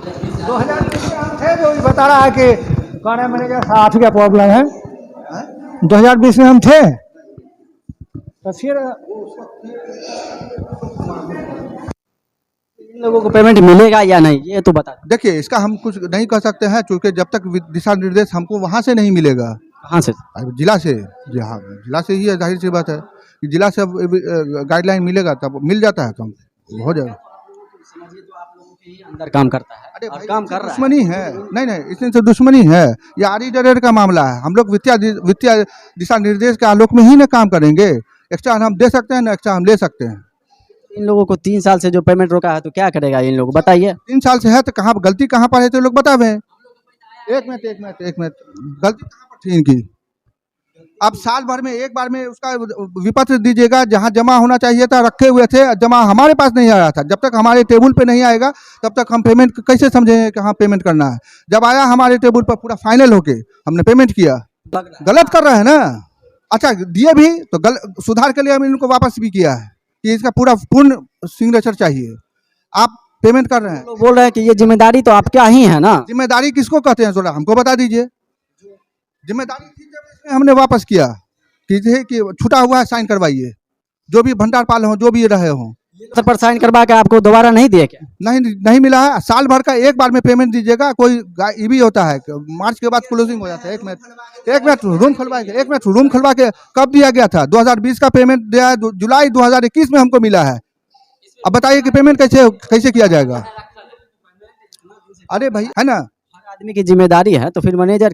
2020 में हम थे जो बता रहा है कि कह रहे मैनेजर साहब क्या प्रॉब्लम है। 2020 में हम थे तो फिर इन लोगों को पेमेंट मिलेगा या नहीं ये तो बता। देखिए इसका हम कुछ नहीं कह सकते हैं क्योंकि जब तक दिशा निर्देश हमको वहाँ से नहीं मिलेगा। कहाँ से? जिला से। जी हाँ, जिला से ही है, जाहिर सी बात है कि जिला से गाइडलाइन मिलेगा तब मिल जाता है, तो हो जाएगा। समझिए तो आप लोगों के ही अंदर काम करता है। अरे और भाई काम कर रहा है। दुश्मनी है। नहीं इसमें से दुश्मनी है, ये आरी का मामला है। हम लोग वित्तीय दिशा निर्देश के आलोक में ही ना काम करेंगे। एक्स्ट्रा हम दे सकते हैं ना एक्स्ट्रा हम ले सकते हैं। इन लोगों को 3 साल से जो पेमेंट रोका है तो क्या करेगा इन लोग बताइए। 3 साल से है तो कहाँ गलती कहाँ पर है तो लोग बतावे। एक मिनट गलती कहाँ पर थी इनकी। अब साल भर में एक बार में उसका विपत्र दीजिएगा, जहाँ जमा होना चाहिए था रखे हुए थे, जमा हमारे पास नहीं आया था। जब तक हमारे टेबल पे नहीं आएगा तब तक हम पेमेंट कैसे समझेंगे कि हाँ पेमेंट करना है। जब आया हमारे टेबल पर पूरा फाइनल होके हमने पेमेंट किया। गलत कर रहे हैं ना। अच्छा दिए भी तो सुधार के लिए हम इनको वापस भी किया है कि इसका पूर्ण सिग्नेचर चाहिए। आप पेमेंट कर रहे हैं, लोग बोल रहे हैं कि ये जिम्मेदारी तो आपका ही है ना। जिम्मेदारी किसको कहते हैं थोड़ा हमको बता दीजिए। जिम्मेदारी थी जब इसमें हमने वापस किया कि छूटा हुआ है साइन करवाइए, जो भी भंडार पाल हो जो भी रहे हो। पर साइन करवा के आपको दोबारा नहीं दिए क्या? नहीं मिला है। साल भर का एक बार में पेमेंट दीजिएगा। कोई ये भी होता है मार्च के बाद क्लोजिंग हो जाता है। एक मिनट रूम खुलवा के कब दिया गया था? 2020 का पेमेंट दिया है, जुलाई 2021 में हमको मिला है। अब बताइए कि पेमेंट कैसे किया जाएगा। अरे भाई है ना, आदमी की जिम्मेदारी है तो फिर मैनेजर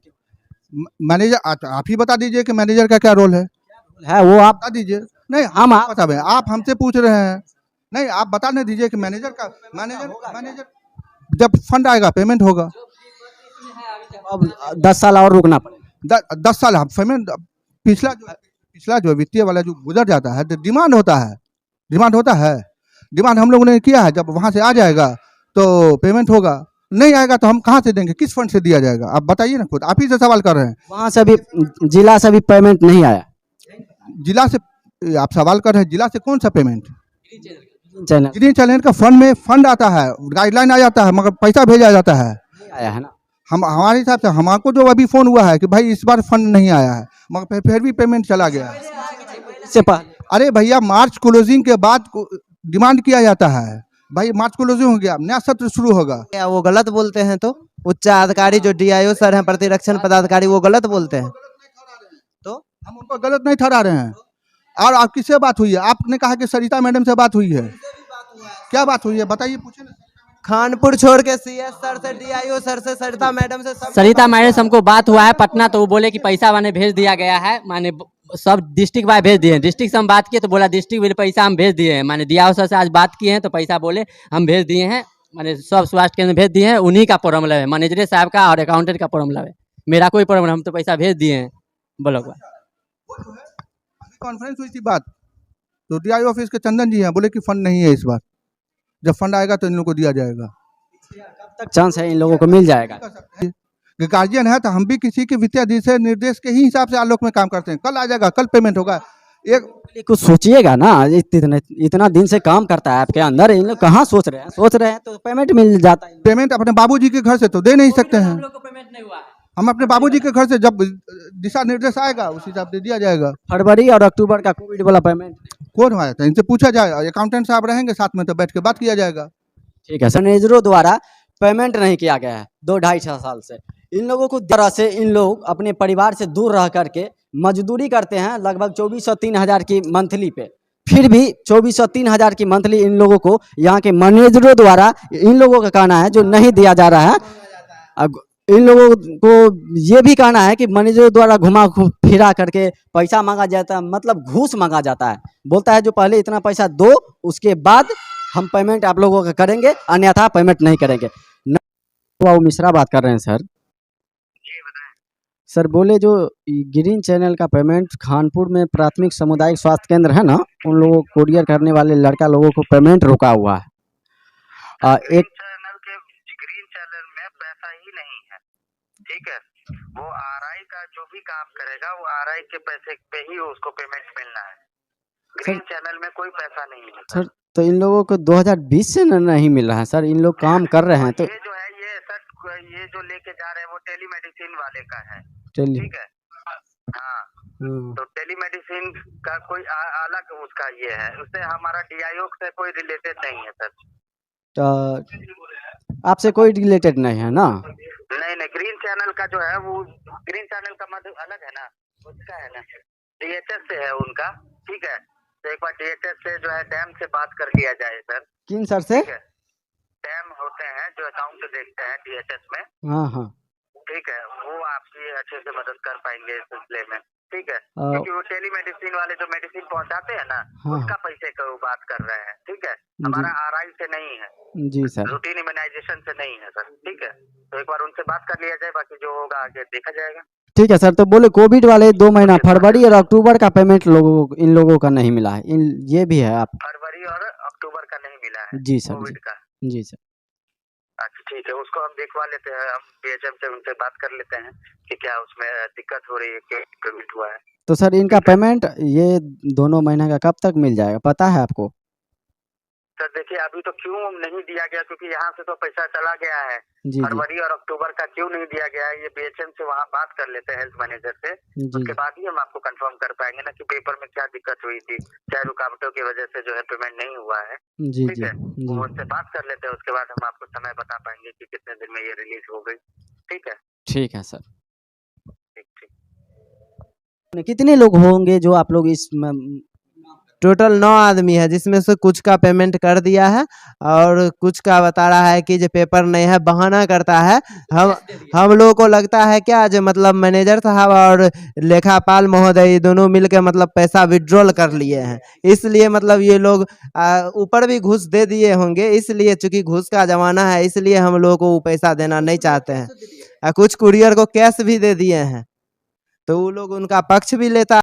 आप ही बता दीजिए कि मैनेजर का क्या रोल है वो आप बता दीजिए। नहीं हम आप बता रहे, आप हमसे पूछ रहे हैं। नहीं आप बताने दीजिए कि मैनेजर जब फंड आएगा पेमेंट होगा। अब 10 साल और रुकना पड़ेगा। 10 साल हम पेमेंट पिछला जो वित्तीय वाला जो गुजर जाता है तो डिमांड होता है। डिमांड हम लोगों ने किया है। जब वहां से आ जाएगा तो पेमेंट होगा, नहीं आएगा तो हम कहाँ से देंगे, किस फंड से दिया जाएगा? आप बताइए ना, खुद आप ही से सवाल कर रहे हैं। वहां से भी जिला से भी पेमेंट नहीं आया। जिला से आप सवाल कर रहे हैं, जिला से कौन सा पेमेंट? चैनल ग्रीन चैनल का फंड में फंड आता है, गाइडलाइन आ जाता है, मगर पैसा भेजा जाता है। आया है ना। हम हमारे हिसाब से हमको जो अभी फोन हुआ है कि भाई इस बार फंड नहीं आया है, मगर फिर भी पेमेंट चला गया है। इससे पहले अरे भैया मार्च क्लोजिंग के बाद डिमांड किया जाता है। भाई मार्च क्लोजिंग हो गया, नया सत्र शुरू होगा। क्या वो गलत बोलते हैं? तो उच्च अधिकारी जो डीआईओ सर हैं, प्रतिरक्षण पदाधिकारी, वो गलत बोलते हैं? तो हम उनको गलत नहीं ठहरा रहे हैं। और आप किससे बात हुई है? आपने कहा कि सरिता मैडम से बात हुई है। क्या बात हुई है बताइए, पूछे ना। खानपुर छोड़ के सीएस सर से, डीआईओ सर से, सरिता मैडम से, सब सरिता मैडम से हमको बात हुआ है पटना, तो वो बोले कि पैसा माने भेज दिया गया है, माने सब डिस्ट्रिक्ट वाइज भेज दिए हैं। डिस्ट्रिक्ट से हम बात किए तो बोला डिस्ट्रिक्ट वाइज पैसा हम भेज दिए हैं, माने दिया सर से आज बात किए हैं तो पैसा बोले हम भेज दिए हैं, माने सब स्वास्थ्य केंद्र भेज दिए हैं। उन्हीं का प्रॉब्लम है, मैनेजर साहब का और अकाउंटेंट का प्रॉब्लम है। मेरा कोई प्रॉब्लम, हम तो पैसा भेज दिए हैं। बोलो कॉन्फ्रेंस हुई थी बात, तो डीआईओ ऑफिस के चंदन जी हैं, बोले कि फंड नहीं है इस बार, जब फंड आएगा तो इन लोगों को दिया जाएगा। कब तक चांस है इन लोगों को मिल जाएगा? गार्जियन है तो हम भी किसी के वित्तीय निर्देश के ही हिसाब से आलोक में काम करते हैं। कल आ जाएगा, कल पेमेंट होगा। एक कुछ सोचिएगा ना, इतना दिन से काम करता है आपके अंदर, इन लोग कहाँ सोच रहे हैं तो पेमेंट मिल जाता है। पेमेंट अपने बाबूजी के घर से तो दे नहीं सकते हैं। पेमेंट नहीं हुआ है। हम अपने बाबूजी के घर से जब दिशा निर्देश आएगा उस हिसाब से दिया जाएगा। फरवरी और अक्टूबर का कोविड वाला पेमेंट कौन आया था? इनसे पूछा जाए, अकाउंटेंट साहब रहेंगे साथ में तो बैठ के बात किया जाएगा। ठीक है सर। मैनेजरों द्वारा पेमेंट नहीं किया गया है 2-2.5 साल से। इन लोगों को तरह से इन लोग अपने परिवार से दूर रह करके मजदूरी करते हैं लगभग 2400-3000 की मंथली पे। फिर भी 2400-3000 की मंथली इन लोगों को यहाँ के मैनेजरों द्वारा, इन लोगों का कहना है, जो नहीं दिया जा रहा है। अब इन लोगों को ये भी कहना है कि मैनेजरों द्वारा घुमा फिरा करके पैसा मांगा जाता है, मतलब घूस मांगा जाता है। बोलता है जो पहले इतना पैसा दो, उसके बाद हम पेमेंट आप लोगों का करेंगे, अन्यथा पेमेंट नहीं करेंगे। वो मिश्रा बात कर रहे हैं सर। सर बोले जो ग्रीन चैनल का पेमेंट खानपुर में प्राथमिक सामुदायिक स्वास्थ्य केंद्र है ना, उन लोगों को कोरियर करने वाले लड़का लोगों को पेमेंट रुका हुआ है। एक चैनल के ग्रीन चैनल में पैसा ही नहीं है, ठीक है। वो आरआई का जो भी काम करेगा वो आरआई के पैसे पे ही उसको पेमेंट मिलना है। ग्रीन चैनल में कोई पैसा नहीं है सर। तो इन लोगों को 2020 से नहीं मिल रहा है सर, इन लोग काम कर रहे हैं तो ये जो है ये ये जो लेके जा रहे हैं वो टेलीमेडिसिन वाले का है, चलिए। ठीक है। हाँ, तो टेलीमेडिसिन का कोई अलग उसका ये है, उससे हमारा डीआईओ से कोई रिलेटेड नहीं है सर। तो आपसे कोई रिलेटेड नहीं है ना? नहीं नहीं, ग्रीन चैनल का जो है वो ग्रीन चैनल का मतलब अलग है ना, उसका है ना, डीएचएस से है उनका, ठीक है। तो एक बार डीएचएस से जो है डैम से बात कर लिया जाए सर, किन सर से? ठीक है। डैम होते हैं जो अकाउंट देखते हैं डीएचएस में, हाँ हाँ। ठीक है, वो आपकी अच्छे से मदद कर पाएंगे इस सिलसिले में, ठीक है। अ, क्योंकि वो टेलीमेडिसिन वाले जो मेडिसिन पहुंचाते हैं ना, हाँ। उसका पैसे का वो बात कर रहे हैं, ठीक है। हमारा आरआई से नहीं है, जी सर। रूटीन इम्यूनाइजेशन से नहीं है सर, ठीक है। तो एक बार उनसे बात कर लिया जाए, बाकी जो होगा आगे देखा जाएगा। ठीक है सर। तो बोले कोविड वाले 2 महीना फरवरी और अक्टूबर का पेमेंट इन लोगों का नहीं मिला है, ये भी है आप? फरवरी और अक्टूबर का नहीं मिला है जी सर। कोविड का। जी सर। अच्छा ठीक है, उसको हम दिखवा लेते हैं, हम डीएचएम से उनसे बात कर लेते हैं कि क्या उसमें दिक्कत हो रही है, क्या पेमेंट हुआ है। तो सर इनका पेमेंट ये 2 महीना का कब तक मिल जाएगा, पता है आपको? सर देखिए, अभी तो क्यों नहीं दिया गया, क्योंकि यहाँ से तो पैसा चला गया है। जी फरवरी और अक्टूबर का क्यों नहीं दिया गया है, ये बीएचएम से वहाँ बात कर लेते हैं, हेल्थ मैनेजर से, जी उसके बाद ही हम आपको कंफर्म कर पाएंगे ना कि पेपर में क्या दिक्कत हुई थी, क्या रुकावटों की वजह से जो है पेमेंट नहीं हुआ है, जी ठीक जी है। जी। वो उनसे बात कर लेते हैं, उसके बाद हम आपको समय बता पाएंगे कि कितने दिन में ये रिलीज हो गई, ठीक है। ठीक है सर। ठीक ठीक। कितने लोग होंगे जो आप लोग इस टोटल 9 आदमी है, जिसमें से कुछ का पेमेंट कर दिया है और कुछ का बता रहा है कि जो पेपर नहीं है, बहाना करता है। हम लोगों को लगता है क्या, जो मतलब मैनेजर साहब और लेखापाल महोदय ये दोनों मिलकर मतलब पैसा विड्रॉल कर लिए हैं, इसलिए मतलब ये लोग ऊपर भी घूस दे दिए होंगे, इसलिए चूंकि घूस का जमाना है इसलिए हम लोगों को वो पैसा देना नहीं चाहते हैं। कुछ कुरियर को कैश भी दे दिए हैं, तो वो लोग उनका पक्ष भी लेता